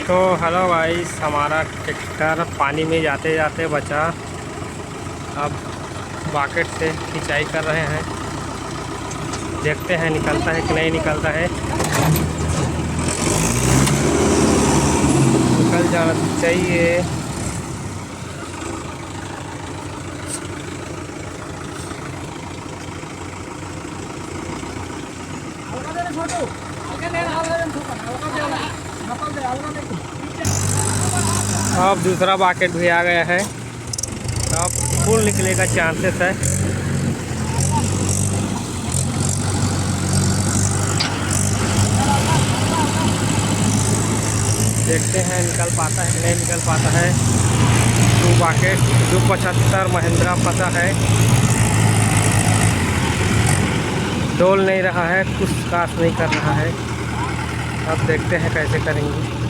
तो hello guys, हमारा tractor पानी में जाते जाते बचा। अब बकेट से खिंचाई कर रहे हैं, देखते हैं निकलता है कि नहीं निकलता है। निकल जाना चाहिए। अब दूसरा बकेट भी आ गया है, अब फुल निकले का चांसेस है। देखते हैं निकल पाता है कि नहीं निकल पाता है। 2 बकेट 275 महिंद्रा पता है, डोल नहीं रहा है, कुछ कास नहीं कर रहा है। अब देखते हैं कैसे करेंगे।